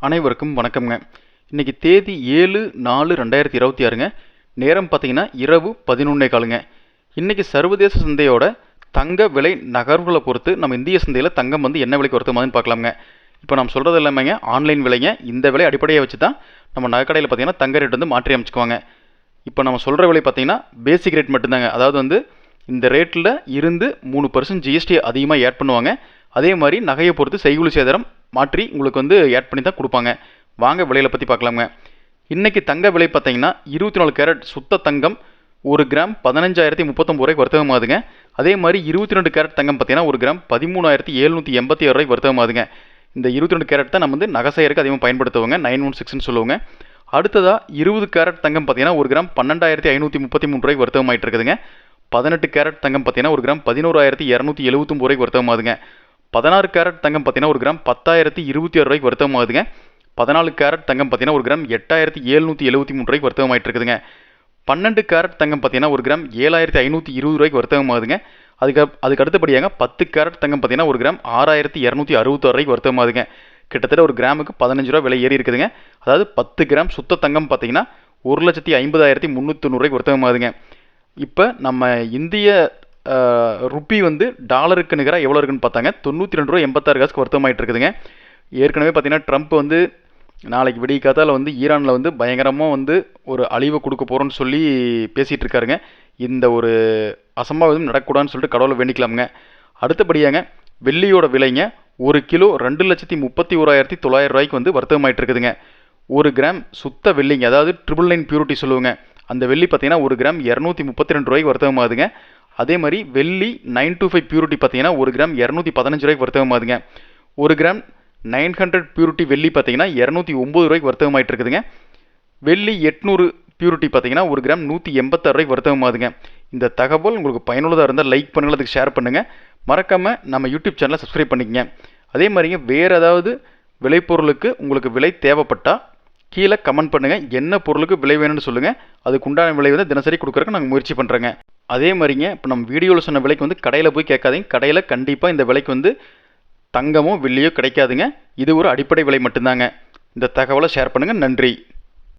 அனைவருக்கும் வணக்கம்ங்க. இன்னைக்கு தேதி 7/4/2026ங்க. நேரம் பார்த்தீங்கன்னா இரவு 11:15ங்க. இன்னைக்கு சர்வதேச சந்தையோட தங்க விலை நகர்வுகளை பொறுத்து நம்ம இந்திய சந்தையில் தங்கம் வந்து என்ன விலைக்கு வருத்தமாதுன்னு பார்க்கலாமுங்க. இப்போ நம்ம சொல்கிறது எல்லாமேங்க ஆன்லைன் விலைங்க. இந்த விலை அடிப்படையை வச்சு தான் நம்ம நகைக்கடையில் பார்த்தீங்கன்னா தங்க ரேட் வந்து மாற்றி அமைச்சுக்குவாங்க. இப்போ நம்ம சொல்கிற விலை பார்த்தீங்கன்னா பேசிக் ரேட் மட்டும்தாங்க. அதாவது வந்து இந்த ரேட்டில் இருந்து 3% ஜிஎஸ்டி அதிகமாக ஆட் பண்ணுவாங்க. அதே மாதிரி நகையை பொறுத்து செய்கூலி சேதாரம் மாற்றி உங்களுக்கு வந்து ஆட் பண்ணி தான் கொடுப்பாங்க. வாங்க விலையை பற்றி பார்க்கலாங்க. இன்றைக்கி தங்க விலை பார்த்தீங்கன்னா 24 கேரட் சுத்த தங்கம் 1 கிராம் 15,039 ரூபாய்க்கு வர்த்தகமாகுதுங்க. அதே மாதிரி 22 கேரட் தங்கம் பார்த்தீங்கன்னா 1 கிராம் 13,786 ரூபாய்க்கு வர்த்தகமாகுதுங்க. இந்த 22 கேரட் தான் நம்ம வந்து நகை செய்யறதுக்கு அதிகமாக பயன்படுத்துவாங்க. 916ன்னு சொல்லுவாங்க. அடுத்ததாக 20 கேரட் தங்கம் பார்த்தீங்கன்னா 1 கிராம் 12,533 ரூபாய்க்கு வர்த்தகமாயிட்டு இருக்குதுங்க. 18 கேரட் தங்கம் பார்த்தீங்கன்னா 1 கிராம் 11,279 ரூபாய்க்கு வர்த்தகமாகுதுங்க. 16 கேரட் தங்கம் பார்த்தீங்கன்னா 1 கிராம் 10,026 ரூபாய்க்கு வர்த்தகமாகுதுங்க. 14 கேரட் தங்கம் பார்த்தீங்கன்னா 1 கிராம் 8,773 ரூபாய்க்கு வர்த்தகமாயிட்டு இருக்குதுங்க. 12 கேரட் தங்கம் பார்த்தீங்கன்னா 1 கிராம் 7,520 ரூபாய்க்கு வர்த்தகமாகுதுங்க. அதுக்கு அடுத்தபடியாக 10 கேரட் தங்கம் பார்த்தீங்கன்னா 1 கிராம் 6,266 ரூபாய்க்கு வர்த்தகமாகுதுங்க. கிட்டத்தட்ட ஒரு கிராமுக்கு 15 ரூபா விலை ஏறி இருக்குதுங்க. அதாவது 10 கிராம் சுத்த தங்கம் பார்த்தீங்கன்னா 1,50,390 ரூபாய்க்கு வர்த்தகமாகுதுங்க. இப்போ நம்ம இந்திய ருப்பி வந்து டாலருக்கு நிகராக எவ்வளோ இருக்குன்னு பார்த்தாங்க 92.86 வர்த்தகமாயிட்டு இருக்குதுங்க. ஏற்கனவே பார்த்தீங்கன்னா ட்ரம்ப் வந்து நாளைக்கு விடிய காத்தால வந்து ஈரானில் வந்து பயங்கரமாக வந்து ஒரு அழிவை கொடுக்க போகிறோன்னு சொல்லி பேசிகிட்டு இருக்காருங்க. இந்த ஒரு அசம்பாவிதம் நடக்கூடாதுன்னு சொல்லிட்டு கடவுளை வேண்டிக்கலாமுங்க. அடுத்தபடியாங்க வெள்ளியோட விலைங்க 1 கிலோ 2,31,900 ரூபாய்க்கு வந்து வர்த்தகமாயிட்டு இருக்குதுங்க. 1 கிராம் சுத்த வெள்ளிங்க, அதாவது 999 பியூரிட்டி சொல்லுவாங்க. அந்த வெள்ளி பார்த்தீங்கன்னா 1 கிராம் 232 ரூபாய்க்கு வர்த்தகமாகுதுங்க. அதே மாதிரி வெள்ளி 925 பியூரிட்டி பார்த்தீங்கன்னா 1 கிராம் 215 ரூபாய்க்கு வர்த்தகமாகுதுங்க. 1 கிராம் 900 பியூரிட்டி வெள்ளி பார்த்தீங்கன்னா 209 ரூபாய்க்கு வர்த்தகமாயிட்டு இருக்குதுங்க. வெள்ளி 800 பியூரிட்டி பார்த்தீங்கன்னா 1 கிராம் 186 ரூபாய்க்கு வர்த்தகமாகுதுங்க. இந்த தகவல் உங்களுக்கு பயனுள்ளதாக இருந்தால் லைக் பண்ணுங்கள், அதுக்கு ஷேர் பண்ணுங்கள். மறக்காமல் நம்ம யூடியூப் சேனலை சப்ஸ்கிரைப் பண்ணிக்கங்க. அதே மாதிரிங்க வேறு ஏதாவது விளைபொருளுக்கு உங்களுக்கு விலை தேவைப்பட்டால் கீழே கமெண்ட் பண்ணுங்கள். என்ன பொருளுக்கு விலை வேணும்னு சொல்லுங்கள். அதுக்கு உண்டான விலை வந்து தினசரி கொடுக்குறதுக்கு நாங்கள் முயற்சி பண்ணுறோங்க. அதே மாதிரிங்க இப்போ நம்ம வீடியோவில் சொன்ன விலைக்கு வந்து கடையில் போய் கேட்காதீங்க. கடையில் கண்டிப்பாக இந்த விலைக்கு வந்து தங்கமோ வெள்ளியோ கிடைக்காதுங்க. இது ஒரு அடிப்படை விலை மட்டும்தாங்க. இந்த தகவலை ஷேர் பண்ணுங்கள். நன்றி.